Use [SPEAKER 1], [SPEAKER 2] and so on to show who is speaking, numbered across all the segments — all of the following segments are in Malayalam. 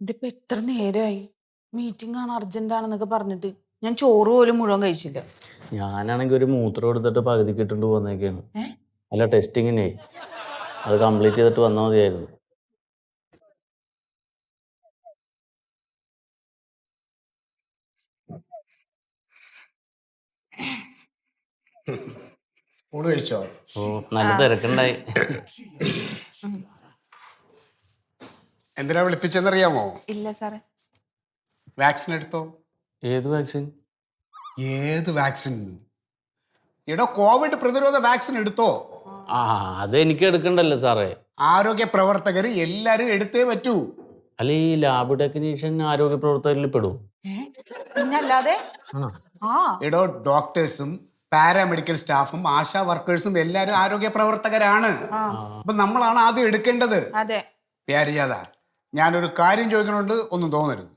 [SPEAKER 1] ഇതിപ്പോ എത്ര നേരമായി മീറ്റിംഗ് ആണ് അർജന്റ് ആണെന്നൊക്കെ പറഞ്ഞിട്ട് ഞാൻ ചോറ് പോലും മുഴുവൻ കഴിച്ചില്ല.
[SPEAKER 2] ഞാനാണെങ്കിൽ ഒരു മൂത്രം എടുത്തിട്ട് പകുതിക്ക് ഇട്ടിട്ട് പോന്നേക്കാണ്.
[SPEAKER 1] ഏ
[SPEAKER 2] അല്ല, ടെസ്റ്റിങ്ങിനെ അത് കംപ്ലീറ്റ് ചെയ്തിട്ട് വന്നാൽ മതിയായിരുന്നു.
[SPEAKER 3] ഊണ് കഴിച്ചോ?
[SPEAKER 2] ഓ, നല്ല തിരക്കുണ്ടായി.
[SPEAKER 3] എന്തിനാ വിളിപ്പിച്ചെന്നറിയാമോ?
[SPEAKER 1] ഇല്ല സാറേ.
[SPEAKER 3] വാക്സിൻ എടുത്തോ?
[SPEAKER 2] ഏത് വാക്സിൻ?
[SPEAKER 3] ഏത് വാക്സിൻ? എടോ, കോവിഡ് പ്രതിരോധ വാക്സിൻ എടുത്തോ?
[SPEAKER 2] ആ, അത് എനിക്ക് എടുക്കണ്ടല്ലോ സാറേ.
[SPEAKER 3] ആരോഗ്യ പ്രവർത്തകർ എല്ലാരും എടുത്തേ പറ്റൂ.
[SPEAKER 2] അല്ല, ഈ ലാബ് ടെക്നീഷ്യൻ ആരോഗ്യ പ്രവർത്തകരിൽ പെടും?
[SPEAKER 1] പിന്നല്ലാതെ. ആ
[SPEAKER 3] എടോ, ഡോക്ടേഴ്സും പാരാമെഡിക്കൽ സ്റ്റാഫും ആശാ വർക്കേഴ്സും എല്ലാരും ആരോഗ്യ പ്രവർത്തകരാണ്. അപ്പൊ നമ്മളാണ് ആദ്യം എടുക്കേണ്ടത്.
[SPEAKER 1] അതെ.
[SPEAKER 3] പ്യാരിയാത, ഞാനൊരു കാര്യം ചോദിക്കണോണ്ട് ഒന്നും തോന്നരുത്.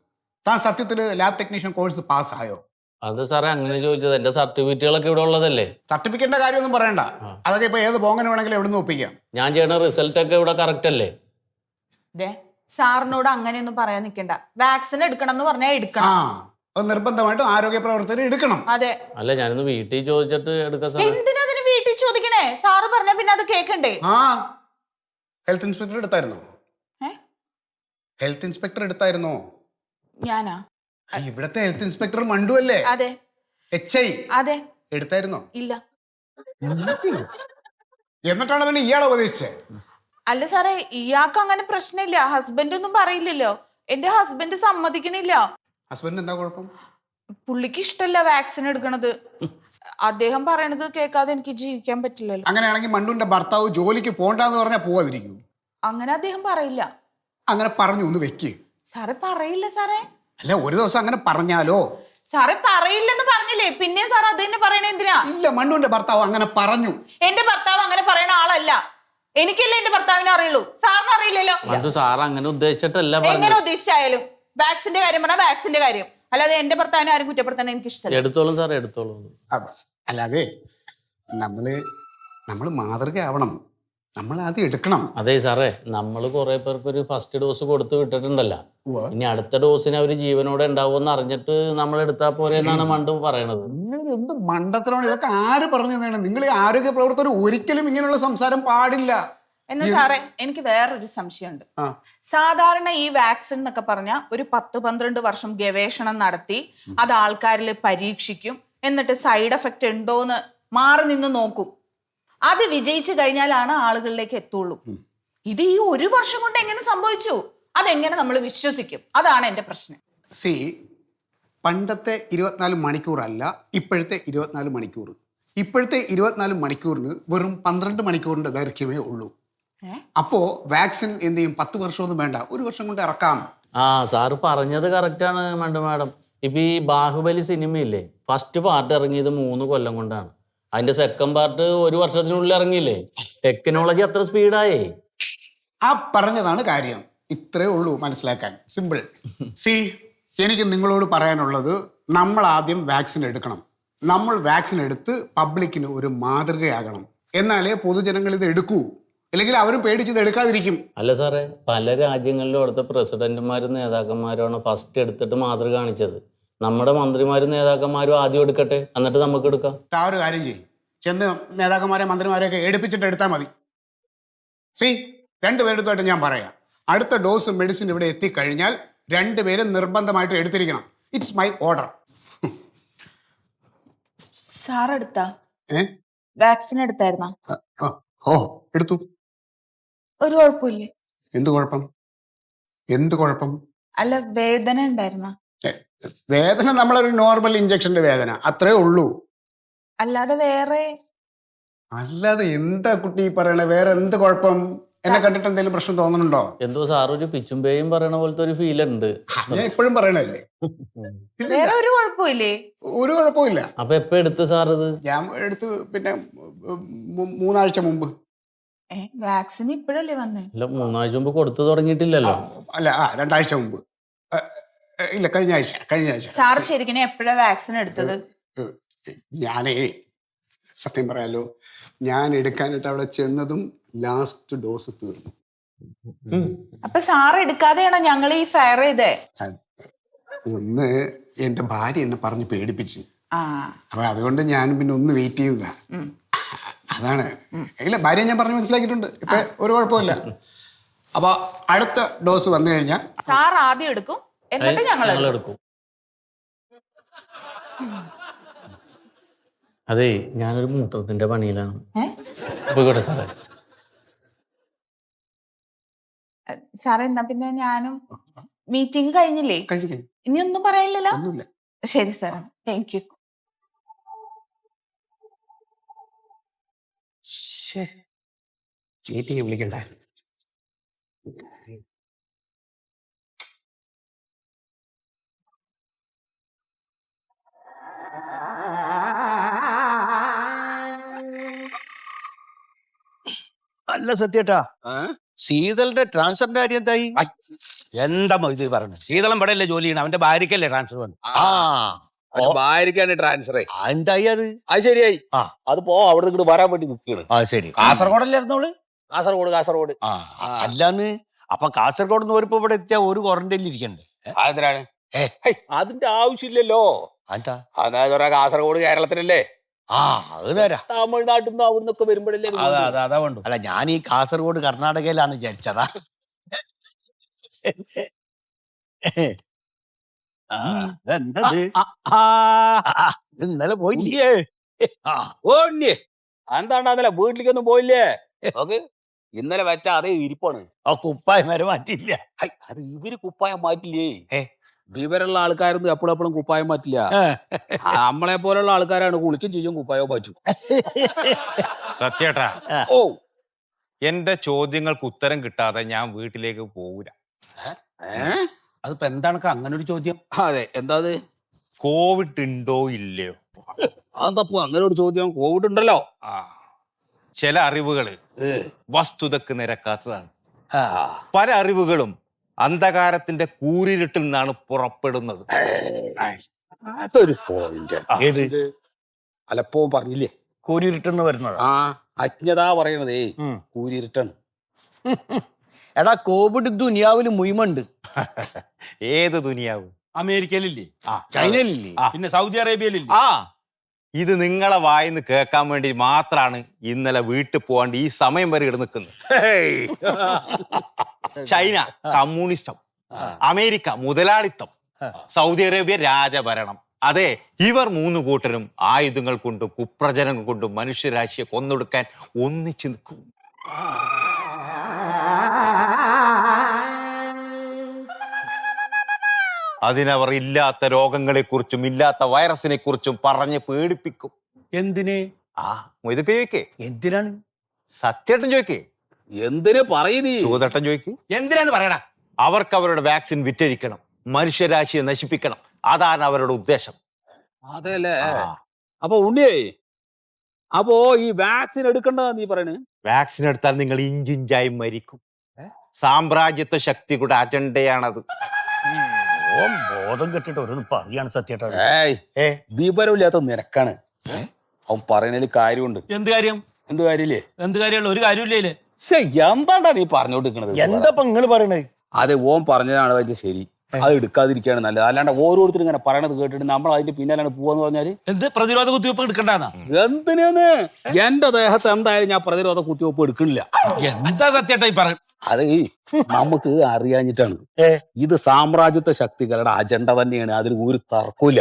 [SPEAKER 3] താൻ സത്യത്തില് ലാബ് ടെക്നീഷ്യൻ കോഴ്സ് പാസ്സായോ?
[SPEAKER 2] അത് സാറേ അങ്ങനെ ചോദിച്ചത്, എന്റെ സർട്ടിഫിക്കറ്റുകളൊക്കെ ഇവിടെ ഉള്ളതല്ലേ.
[SPEAKER 3] സർട്ടിഫിക്കറ്റിന്റെ കാര്യമൊന്നും പറയണ്ട. അതൊക്കെ ഇപ്പൊ ഏത് പോങ്ങനെ വേണമെങ്കിലും എവിടെ നിന്ന് ഒപ്പിക്കാം.
[SPEAKER 2] ഞാൻ ചെയ്യണ റിസൾട്ട് ഒക്കെ ഇവിടെ കറക്റ്റ് അല്ലേ?
[SPEAKER 1] സാറിനോട് അങ്ങനെയൊന്നും പറയാൻ നിൽക്കണ്ട. വാക്സിൻ എടുക്കണം എന്ന് പറഞ്ഞാൽ എടുക്കണം.
[SPEAKER 3] അത് നിർബന്ധമായിട്ടും ആരോഗ്യ പ്രവർത്തകർ എടുക്കണം.
[SPEAKER 1] അതെ.
[SPEAKER 2] അല്ല, ഞാനൊന്ന് വീട്ടിൽ ചോദിച്ചിട്ട് എടുക്കാം സാറേ.
[SPEAKER 1] എന്തിനാ അതിന് വീട്ടിൽ ചോദിക്കണേ? സാറ് പറഞ്ഞ പിന്നെ അത് കേക്കണ്ടേ?
[SPEAKER 3] ഹെൽത്ത് ഇൻസ്പെക്ടർ എടുത്തായിരുന്നോ? ഹെൽത്ത് ഇൻസ്പെക്ടർ എടുത്തായിരുന്നോ?
[SPEAKER 1] ഞാനാ?
[SPEAKER 3] ഇവിടത്തെ ഹെൽത്ത് ഇൻസ്പെക്ടർ മണ്ടു അല്ലേ?
[SPEAKER 1] അതെ.
[SPEAKER 3] HI?
[SPEAKER 1] അതെ.
[SPEAKER 3] എടുത്തായിരുന്നോ?
[SPEAKER 1] ഇല്ല.
[SPEAKER 3] എന്നിട്ടാണ് പിന്നെ ഇയാളെ ഉപദേശിച്ചത്?
[SPEAKER 1] അല്ല സാറേ, ഇയാൾക്ക് അങ്ങനെ പ്രശ്നമില്ല. ഹസ്ബൻഡ് ഒന്നും പറയില്ലല്ലോ. എന്റെ ഹസ്ബൻഡ് സമ്മതിക്കണില്ല.
[SPEAKER 3] ഹസ്ബൻഡ് എന്താ കുഴപ്പം?
[SPEAKER 1] പുള്ളിക്ക് ഇഷ്ടല്ല വാക്സിൻ എടുക്കണത്. അദ്ദേഹം പറയണത് കേൾക്കാതെ എനിക്ക് ജീവിക്കാൻ പറ്റില്ലല്ലോ.
[SPEAKER 3] അങ്ങനെയാണെങ്കിൽ മണ്ടുവിന്റെ ഭർത്താവ് ജോലിക്ക് പോണ്ടെന്ന് പറഞ്ഞാൽ പോവാതിരിക്കൂ?
[SPEAKER 1] അങ്ങനെ അദ്ദേഹം പറയില്ല.
[SPEAKER 3] അങ്ങനെ പറഞ്ഞു ഒന്ന് വെക്ക്.
[SPEAKER 1] സാറേ പറയില്ല സാറേ.
[SPEAKER 3] അല്ല, ഒരു ദിവസം അങ്ങനെ പറഞ്ഞാലോ?
[SPEAKER 1] സാറേ പറയില്ലെന്ന് പറഞ്ഞില്ലേ, പിന്നെ സാർ അത് തന്നെ പറയണ എന്തിനാ?
[SPEAKER 3] ഇല്ല, മണ്ടുവിന്റെ ഭർത്താവ് അങ്ങനെ പറഞ്ഞു.
[SPEAKER 1] എന്റെ ഭർത്താവ് അങ്ങനെ പറയണ ആളല്ല. എനിക്കല്ലേ എന്റെ ഭർത്താവിനെ അറിയുള്ളൂ, സാറിന് അറിയില്ലല്ലോ.
[SPEAKER 2] സാർ അങ്ങനെ ഉദ്ദേശിച്ചിട്ടല്ല.
[SPEAKER 1] എങ്ങനെ ഉദ്ദേശിച്ചായാലും വാക്സിന്റെ കാര്യം പറഞ്ഞാൽ വാക്സിന്റെ കാര്യം, അല്ലാതെ എന്റെ ഭർത്താവിനെ ആരും കുറ്റപ്പെടുത്താൻ എനിക്ക് ഇഷ്ടമല്ല.
[SPEAKER 2] എടുത്തോളും സാറേ, എടുത്തോളൂ.
[SPEAKER 3] അല്ലാതെ നമ്മള് മാതൃകയാവണം. നമ്മൾ ആദ്യം എടുക്കണം.
[SPEAKER 2] അതെ സാറേ, നമ്മൾ കുറെ പേർക്ക് ഒരു ഫസ്റ്റ് ഡോസ് കൊടുത്ത് വിട്ടിട്ടുണ്ടല്ലോ. ഇനി അടുത്ത ഡോസിന് അവര് ജീവനോടെ ഉണ്ടാവുമെന്ന് അറിഞ്ഞിട്ട് നമ്മൾ എടുത്താൽ പോരെ എന്നാണ് മണ്ട് പറയണത്.
[SPEAKER 3] എന്ത് മണ്ടത്തരമാണ് ഇതൊക്കെ? ആര് പറഞ്ഞു തന്നെയാണ്? നിങ്ങൾ ഈ ആരോഗ്യ പ്രവർത്തകർ ഒരിക്കലും ഇങ്ങനെയുള്ള സംസാരം പാടില്ല.
[SPEAKER 1] എന്നാ സാറേ, എനിക്ക് വേറൊരു സംശയമുണ്ട്. സാധാരണ ഈ വാക്സിൻ എന്നൊക്കെ പറഞ്ഞ ഒരു 10-12 വർഷം ഗവേഷണം നടത്തി അത് ആൾക്കാരിൽ പരീക്ഷിക്കും, എന്നിട്ട് സൈഡ് എഫക്റ്റ് ഉണ്ടോന്ന് മാറി നിന്ന് നോക്കും. അത് വിജയിച്ചു കഴിഞ്ഞാലാണ് ആളുകളിലേക്ക് എത്തുള്ളൂ. ഇത് ഈ 1 വർഷം കൊണ്ട് എങ്ങനെ സംഭവിച്ചു? അതെങ്ങനെ നമ്മൾ വിശ്വസിക്കും? അതാണ് എന്റെ പ്രശ്നം.
[SPEAKER 3] പണ്ടത്തെ 24 മണിക്കൂറല്ല ഇപ്പോഴത്തെ 24 മണിക്കൂർ. ഇപ്പോഴത്തെ 24 മണിക്കൂറിന് വെറും 12 മണിക്കൂറിന്റെ ദൈർഘ്യമേ ഉള്ളൂ. അപ്പോ വാക്സിൻ എന്ത് ചെയ്യും? 10 വർഷമൊന്നും വേണ്ട, 1 വർഷം കൊണ്ട് ഇറക്കാം.
[SPEAKER 2] സാറ് പറഞ്ഞത് കറക്റ്റാണ് മണ്ടു മാഡം. ഇപ്പൊ ഈ ബാഹുബലി സിനിമയില്ലേ, ഫസ്റ്റ് പാർട്ട് ഇറങ്ങിയത് 3 കൊല്ലം കൊണ്ടാണ്. അതിന്റെ സെക്കൻഡ് പാർട്ട് 1 വർഷത്തിനുള്ളിൽ ഇറങ്ങിയില്ലേ. ടെക്നോളജി അത്ര സ്പീഡായേ.
[SPEAKER 3] പറഞ്ഞതാണ് കാര്യം. ഇത്രേ ഉള്ളൂ മനസ്സിലാക്കാൻ. സിമ്പിൾ. എനിക്ക് നിങ്ങളോട് പറയാനുള്ളത്, നമ്മൾ ആദ്യം വാക്സിൻ എടുക്കണം. നമ്മൾ വാക്സിൻ എടുത്ത് പബ്ലിക്കിന് ഒരു മാതൃകയാകണം. എന്നാലേ പൊതുജനങ്ങൾ ഇത് എടുക്കൂ. അല്ലെങ്കിൽ അവരും പേടിച്ചത് എടുക്കാതിരിക്കും.
[SPEAKER 2] അല്ല സാറേ, പല രാജ്യങ്ങളിലും അവിടുത്തെ പ്രസിഡന്റുമാരും നേതാക്കന്മാരുമാണ് ഫസ്റ്റ് എടുത്തിട്ട് മാതൃക കാണിച്ചത്. നമ്മുടെ മന്ത്രിമാരും നേതാക്കന്മാരും ആദ്യം എടുക്കട്ടെ, എന്നിട്ട് നമുക്ക് എടുക്കാം.
[SPEAKER 3] ഒരു കാര്യം ചെയ്യും, ചെന്ന് നേതാക്കന്മാരെ മന്ത്രിമാരെയൊക്കെ എടുപ്പിച്ചിട്ട് എടുത്താൽ മതി. 2 പേരെടുത്തായിട്ട് ഞാൻ പറയാം. അടുത്ത ഡോസ് മെഡിസിൻ ഇവിടെ എത്തിക്കഴിഞ്ഞാൽ 2 പേരും നിർബന്ധമായിട്ട് എടുത്തിരിക്കണം. It's my order.
[SPEAKER 1] സാർ എടുത്താ? വാക്സിൻ എടുത്തായിരുന്നോ?
[SPEAKER 3] എടുത്തു.
[SPEAKER 1] ഒരു കുഴപ്പമില്ലേ?
[SPEAKER 3] എന്ത് കുഴപ്പം?
[SPEAKER 1] അല്ല, വേദന ഉണ്ടായിരുന്നോ?
[SPEAKER 3] വേദന നമ്മളൊരു നോർമൽ ഇഞ്ചക്ഷന്റെ വേദന, അത്രേ ഉള്ളൂ.
[SPEAKER 1] അല്ലാതെ വേറെ?
[SPEAKER 3] അല്ലാതെ എന്താ കുട്ടി പറയണേ? വേറെ എന്ത് കുഴപ്പം? എന്നെ കണ്ടിട്ട് എന്തെങ്കിലും പ്രശ്നം തോന്നുന്നുണ്ടോ?
[SPEAKER 2] എന്തോ സാർ ഒരു പിച്ചുമ്പേയും പറയണ പോലത്തെ ഒരു ഫീൽ ഉണ്ട്.
[SPEAKER 3] ഞാൻ എപ്പോഴും പറയണല്ലേ.
[SPEAKER 1] വേറെ ഒരു കുഴപ്പമില്ലേ?
[SPEAKER 3] ഒരു കുഴപ്പമില്ല.
[SPEAKER 2] അപ്പൊ എപ്പോ എടുത്ത് സാർ ഇത്?
[SPEAKER 3] ഞാൻ എടുത്ത് പിന്നെ 3 ആഴ്ച മുമ്പ്.
[SPEAKER 1] വാക്സിൻ ഇപ്പോഴല്ലേ വന്നേ?
[SPEAKER 2] അല്ല, 3 ആഴ്ച മുമ്പ് കൊടുത്തു തുടങ്ങിയിട്ടില്ലല്ലോ.
[SPEAKER 3] അല്ല, 2 ആഴ്ച മുമ്പ്. ഇല്ല, കഴിഞ്ഞ ആഴ്ച.
[SPEAKER 1] സാർ ശരിക്കും എപ്പോഴാ വാക്സിൻ എടുത്തത്?
[SPEAKER 3] ഞാനേ സത്യം പറയാലോ, ഞാൻ എടുക്കാനായിട്ട് അവിടെ ചെന്നതും ലാസ്റ്റ് ഡോസ് തീർന്നു.
[SPEAKER 1] അപ്പൊ സാർ എടുക്കാതെയാണോ ഞങ്ങൾ ഈ ഫയർ ചെയ്തേ?
[SPEAKER 3] ഒന്ന് എൻ്റെ ഭാര്യ എന്നെ പറഞ്ഞ് പേടിപ്പിച്ച്,
[SPEAKER 1] ആ
[SPEAKER 3] അപ്പൊ അതുകൊണ്ട് ഞാൻ പിന്നെ ഒന്ന് വെയിറ്റ് ചെയ്തതാ. അതാണ്. ഇല്ല, ഭാര്യ ഞാൻ പറഞ്ഞ് മനസ്സിലാക്കിയിട്ടുണ്ട്. ഇപ്പൊ ഒരു കുഴപ്പമില്ല. അപ്പൊ അടുത്ത ഡോസ് വന്നു കഴിഞ്ഞാൽ
[SPEAKER 1] സാർ ആദ്യം എടുക്കും, എന്നിട്ട് ഞങ്ങൾ
[SPEAKER 2] എടുക്കും. അതെ, ഞാനൊരു മൂത്രത്തിന്റെ പണിയിലാണ്. പോയിക്കോട്ടെ സാറേ.
[SPEAKER 1] സാറേ എന്നാ പിന്നെ ഞാനും മീറ്റിംഗ് കഴിഞ്ഞില്ലേ?
[SPEAKER 3] കഴിക്കും.
[SPEAKER 1] ഇനി ഒന്നും പറയില്ലല്ലോ?
[SPEAKER 3] ഒന്നുമില്ല.
[SPEAKER 1] ശരി സാർ, താങ്ക് യു.
[SPEAKER 3] മീറ്റിംഗ് വിളിക്കണ്ടായിരുന്നു.
[SPEAKER 4] അല്ല സത്യേട്ടാ, ശീതളിന്റെ ട്രാൻസ്ഫറിന്റെ കാര്യം എന്തായി?
[SPEAKER 5] എന്താ ഇത് പറഞ്ഞു? ശീതളം ഇവിടെ ജോലി ചെയ്യണം, അവന്റെ ഭാര്യക്കല്ലേ ട്രാൻസ്ഫർ വന്നു.
[SPEAKER 4] ഭാര്യക്കാണ് ട്രാൻസ്ഫർ. എന്തായി അത്?
[SPEAKER 5] അത് ശരിയായി.
[SPEAKER 4] ആ.
[SPEAKER 5] അതിപ്പോ അവിടെ ഇങ്ങോട്ട് വരാൻ വേണ്ടി നിൽക്കുകയാണ്.
[SPEAKER 4] ആ ശരി.
[SPEAKER 5] കാസർഗോഡല്ലായിരുന്നോള്? കാസർഗോഡ്.
[SPEAKER 4] അല്ലാന്ന് അപ്പൊ കാസർഗോഡ് നിന്ന് വരുമ്പോ ഇവിടെ എത്തിയാ ഒരു ക്വാറന്റൈനിൽ ഇരിക്കണ്ടേ?
[SPEAKER 5] അതെന്തിനാണ്? അതിന്റെ ആവശ്യമില്ലല്ലോ.
[SPEAKER 4] എന്താ?
[SPEAKER 5] അതായത് കാസർഗോഡ് കേരളത്തിലല്ലേ,
[SPEAKER 4] ആ അത് നേരാ.
[SPEAKER 5] തമിഴ്നാട്ടിൽ നിന്ന് അവിടെ നിന്നൊക്കെ വരുമ്പോഴല്ലേ അതാ വേണ്ടു.
[SPEAKER 4] അല്ല, ഞാൻ ഈ കാസർഗോഡ് കർണാടകയിലാന്ന് വിചാരിച്ചതാ.
[SPEAKER 5] ഇന്നലെ പോയില്ലേ? ഓണ്യേ എന്താണ്ടല്ലേ വീട്ടിലേക്കൊന്നും പോയില്ലേ? നോക്ക്, ഇന്നലെ വെച്ച അതേ ഇരിപ്പാണ്.
[SPEAKER 4] ആ കുപ്പായം വരെ മാറ്റിയില്ല.
[SPEAKER 5] അത് ഇവര് കുപ്പായം മാറ്റില്ലേ? വിവരമുള്ള ആൾക്കാരൊന്നും എപ്പോഴും കുപ്പായം മാറ്റില്ല. നമ്മളെ പോലുള്ള ആൾക്കാരാണ് കുളിക്കും ചെയ്യും, കുപ്പായോ പറ്റൂ.
[SPEAKER 6] സത്യേട്ടാ,
[SPEAKER 5] ഓ,
[SPEAKER 6] എന്റെ ചോദ്യങ്ങൾക്ക് ഉത്തരം കിട്ടാതെ ഞാൻ വീട്ടിലേക്ക് പോകൂല.
[SPEAKER 5] അതിപ്പോ എന്താണ് അങ്ങനെ ഒരു ചോദ്യം? അതെ, എന്താ അത്?
[SPEAKER 6] കോവിഡ് ഉണ്ടോ ഇല്ലയോ?
[SPEAKER 5] അതെന്തപ്പോ അങ്ങനെ ഒരു ചോദ്യം? കോവിഡ് ഉണ്ടല്ലോ.
[SPEAKER 6] ചില അറിവുകള് വസ്തുതക്ക് നിരക്കാത്തതാണ്. പല അറിവുകളും അന്ധകാരത്തിന്റെ കൂരിരുട്ടിൽ നിന്നാണ് പുറപ്പെടുന്നത്.
[SPEAKER 5] അതൊരു പോയിന്റ്.
[SPEAKER 4] ഏത്?
[SPEAKER 5] പലപ്പോഴും പറഞ്ഞില്ലേ,
[SPEAKER 4] കൂരിരുട്ടെന്ന് വരുന്നത്.
[SPEAKER 5] ആ അജ്ഞത പറയണതേ കൂരിരുട്ടാണ്.
[SPEAKER 4] എടാ, കോവിഡ് ദുനിയാവില് മുയിമുണ്ട്.
[SPEAKER 6] ഏത് ദുനിയാവും?
[SPEAKER 5] അമേരിക്കയിലില്ലേ,
[SPEAKER 4] ചൈനയിലില്ലേ,
[SPEAKER 5] പിന്നെ സൗദി അറേബ്യയിലില്ലേ.
[SPEAKER 6] ആ, ഇത് നിങ്ങളെ വായിന്ന് കേൾക്കാൻ വേണ്ടി മാത്രാണ് ഇന്നലെ വീട്ടിൽ പോകാണ്ട് ഈ സമയം വരെ ഇവിടെ നിൽക്കുന്നത്. ചൈന കമ്മ്യൂണിസ്റ്റം, അമേരിക്ക മുതലാളിത്തം, സൗദി അറേബ്യ രാജഭരണം. അതെ, ഇവർ മൂന്ന് കൂട്ടരും ആയുധങ്ങൾ കൊണ്ടും കുപ്രചനം കൊണ്ടും മനുഷ്യരാശിയെ കൊന്നൊടുക്കാൻ ഒന്നിച്ചു നിൽക്കും. അതിനവർ ഇല്ലാത്ത രോഗങ്ങളെക്കുറിച്ചും ഇല്ലാത്ത വൈറസിനെ കുറിച്ചും പറഞ്ഞ് പേടിപ്പിക്കും.
[SPEAKER 5] എന്തിന്?
[SPEAKER 6] ഇതൊക്കെ ചോദിക്കേ.
[SPEAKER 4] എന്തിനാണ്?
[SPEAKER 6] സത്യേട്ടൻ ചോദിക്കേ.
[SPEAKER 5] എന്തിന് പറയുന്നീ?
[SPEAKER 6] സൂതട്ടൻ ചോദിക്ക്.
[SPEAKER 5] എന്തിനാന്ന് പറയടാ.
[SPEAKER 6] അവർക്ക് അവരുടെ വാക്സിൻ വിറ്റഴിക്കണം, മനുഷ്യരാശിയെ നശിപ്പിക്കണം. അതാണ് അവരുടെ ഉദ്ദേശം.
[SPEAKER 5] അതെല്ലേ? അപ്പൊ ഉണ്ണിയേ, അപ്പോ ഈ വാക്സിൻ എടുക്കണ്ടതാ നീ പറയണേ?
[SPEAKER 6] വാക്സിൻ എടുത്താൽ നിങ്ങൾ ഇഞ്ചിഞ്ചായി മരിക്കും. സാമ്രാജ്യത്വ ശക്തിയുടെ അജണ്ടയാണത്.
[SPEAKER 4] ബോധം കെട്ടിട്ട് ഓരോന്ന് പറയാണ് സത്യേട്ടാ.
[SPEAKER 5] വിവരമില്ലാത്ത നിരക്കാണ് അവൻ പറയണതിൽ കാര്യമുണ്ട്.
[SPEAKER 2] എന്ത് കാര്യം?
[SPEAKER 5] എന്ത് കാര്യമില്ലേ?
[SPEAKER 2] എന്ത് കാര്യമുള്ള ഒരു കാര്യമില്ലേ?
[SPEAKER 5] എന്താണ്ടാ നീ പറഞ്ഞോണ്ടിരിക്കണത്?
[SPEAKER 4] എന്താ നിങ്ങൾ പറയണത്?
[SPEAKER 5] അതെ, ഓൻ പറഞ്ഞതാണ് അതിന്റെ ശരി. അത് എടുക്കാതിരിക്കുകയാണ് നല്ലത്. അല്ലാണ്ട് ഓരോരുത്തരും ഇങ്ങനെ പറയണത് കേട്ടിട്ട് നമ്മൾ അതിന്റെ പിന്നാലാണ് പോവാന്ന് പറഞ്ഞാല്
[SPEAKER 2] എന്ത് പ്രതിരോധ കുത്തിവെപ്പ് എടുക്കണ്ടെന്നാ?
[SPEAKER 5] എന്തിനാന്ന്? എന്റെ ദേഹത്ത് എന്തായാലും ഞാൻ പ്രതിരോധ കുത്തിവെപ്പ് എടുക്കണില്ല.
[SPEAKER 2] എന്താ സത്യേട്ടാ ഈ പറ?
[SPEAKER 5] അത് നമുക്ക് അറിയാഞ്ഞിട്ടാണ്. ഇത് സാമ്രാജ്യത്വ ശക്തികളുടെ അജണ്ട തന്നെയാണ്, അതിൽ ഒരു തർക്കമില്ല.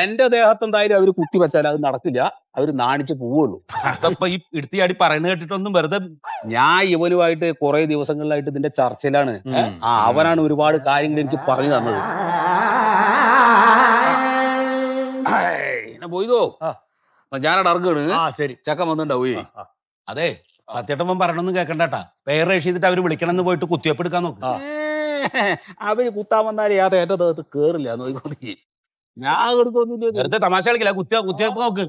[SPEAKER 5] എന്റെ ദേഹത്ത് എന്തായാലും അവര് കുത്തിവെച്ചാൽ അത് നടക്കില്ല, അവര് നാണിച്ച് പോവുള്ളൂ.
[SPEAKER 2] അതപ്പോ ഈ എടുത്തിയാടി പറയുന്നത് കേട്ടിട്ടൊന്നും വെറുതെ.
[SPEAKER 5] ഞാൻ ഇവനുമായിട്ട് കുറെ ദിവസങ്ങളിലായിട്ട് ഇതിന്റെ ചർച്ചയിലാണ്. അവനാണ് ഒരുപാട് കാര്യങ്ങൾ എനിക്ക് പറഞ്ഞു തന്നത്. പോയതോ ഞാനവിടെ ഇറങ്ങണ്.
[SPEAKER 4] ശരി,
[SPEAKER 5] ചക്ക വന്നിണ്ടാവേ.
[SPEAKER 2] അതെ, സത്യേട്ടൻ പറയണമെന്ന് കേൾക്കണ്ടാ. പേര് ചെയ്തിട്ട് അവര് വിളിക്കണം എന്ന് പോയിട്ട് കുത്തിവെപ്പ് എടുക്കാൻ നോക്കും.
[SPEAKER 5] അവര് കുത്താൻ വന്നാലേ ആ എന്റെ ദേഹത്ത് കേറില്ല. നോക്കി ഞാൻ എടുക്കൊന്നുമില്ല.
[SPEAKER 2] വെറുതെ തമാശ കളിക്കില്ല. കുത്തിവെപ്പ് നോക്ക്.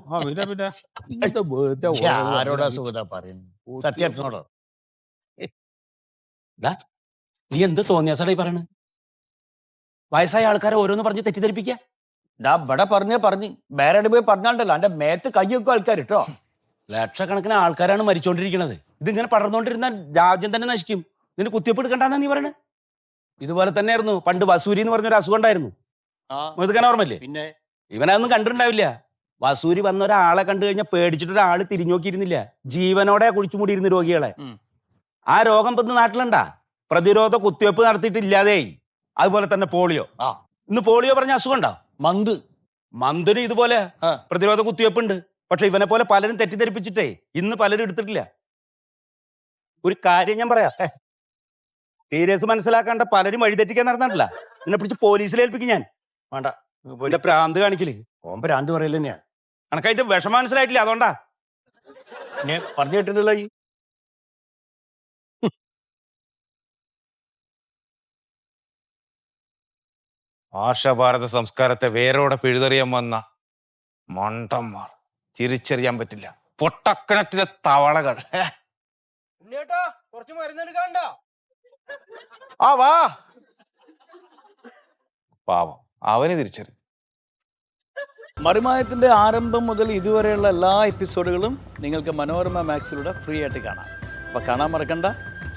[SPEAKER 4] ആരോടാ സുഖത പറയുന്നത്? സത്യേട്ടനോടോ?
[SPEAKER 2] നീ എന്ത് തോന്നിയ സാറേ പറയണ? വയസ്സായ ആൾക്കാരെ ഓരോന്ന് പറഞ്ഞ് തെറ്റിദ്ധരിപ്പിക്ക.
[SPEAKER 4] ഇവിടെ പറഞ്ഞു വേറെ പോയി പറഞ്ഞാണ്ടല്ലോ എന്റെ മേത്ത് കയ്യൊക്കെ ആൾക്കാർ കേട്ടോ.
[SPEAKER 2] ലക്ഷക്കണക്കിന് ആൾക്കാരാണ് മരിച്ചോണ്ടിരിക്കുന്നത്. ഇതിങ്ങനെ പടർന്നുകൊണ്ടിരുന്ന രാജ്യം തന്നെ നശിക്കും.
[SPEAKER 5] നിന്റെ കുത്തിവെപ്പ് എടുക്കണ്ടെന്നാ നീ പറയണേ? ഇതുപോലെ തന്നെയായിരുന്നു പണ്ട് വസൂരി എന്ന് പറഞ്ഞൊരു അസുഖം ഉണ്ടായിരുന്നു. മുതുക്കാൻ ഓർമ്മല്ലേ?
[SPEAKER 4] പിന്നെ
[SPEAKER 5] ഇവനതൊന്നും കണ്ടിട്ടുണ്ടാവില്ല. വസൂരി വന്ന ഒരാളെ കണ്ടു കഴിഞ്ഞാൽ പേടിച്ചിട്ട് ഒരാൾ തിരിഞ്ഞു നോക്കിയിരുന്നില്ല. ജീവനോടെ കുഴിച്ചു മൂടിയിരുന്ന രോഗികളെ. ആ രോഗം ഇപ്പൊ നാട്ടിലുണ്ടാ? പ്രതിരോധ കുത്തിവെപ്പ് നടത്തിയിട്ടില്ലാതെയായി. അതുപോലെ തന്നെ പോളിയോ. ഇന്ന് പോളിയോ പറഞ്ഞ അസുഖം ഉണ്ടാ? മന്തിന് ഇതുപോലെ പ്രതിരോധ കുത്തിവെപ്പ് ഉണ്ട്. പക്ഷെ ഇവനെ പോലെ പലരും തെറ്റിദ്ധരിപ്പിച്ചിട്ടേ ഇന്ന് പലരും എടുത്തിട്ടില്ല. ഒരു കാര്യം ഞാൻ പറയാം, സീരിയസ് മനസ്സിലാക്കാണ്ട പലരും വഴിതെറ്റിക്കാൻ നടന്നിട്ടില്ല. എന്നെ പിടിച്ച് പോലീസിലേൽപ്പിക്കും ഞാൻ. വേണ്ട, എന്റെ പ്രാന്ത് കാണിക്കല്. ഓൻ പ്രാന്ത് പറയൽ തന്നെയാണ്. കണക്കായിട്ട് വിഷമം മനസ്സിലായിട്ടില്ല, അതുകൊണ്ടാ
[SPEAKER 4] ഞാൻ പറഞ്ഞു കേട്ടിട്ടുണ്ടല്ലോ ഈ
[SPEAKER 6] ആർഷഭാരത സംസ്കാരത്തെ വേരോടെ പിഴുതെറിയാൻ വന്ന മണ്ടന്മാർ തിരിച്ചറിയാൻ പറ്റില്ല. പൊട്ടക്കണത്തിലെ തവളകൾ.
[SPEAKER 4] കുറച്ച് മരുന്നെടുക്കാണ്ട.
[SPEAKER 6] ആ വാ. പാവം, അവന് തിരിച്ചറി.
[SPEAKER 4] മറിമായത്തിന്റെ ആരംഭം മുതൽ ഇതുവരെയുള്ള എല്ലാ എപ്പിസോഡുകളും നിങ്ങൾക്ക് മനോരമ മാക്സിലൂടെ ഫ്രീ ആയിട്ട് കാണാം. അപ്പൊ കാണാൻ മറക്കണ്ട.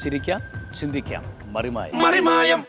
[SPEAKER 4] ചിരിക്കാം, ചിന്തിക്കാം. മറിമായം.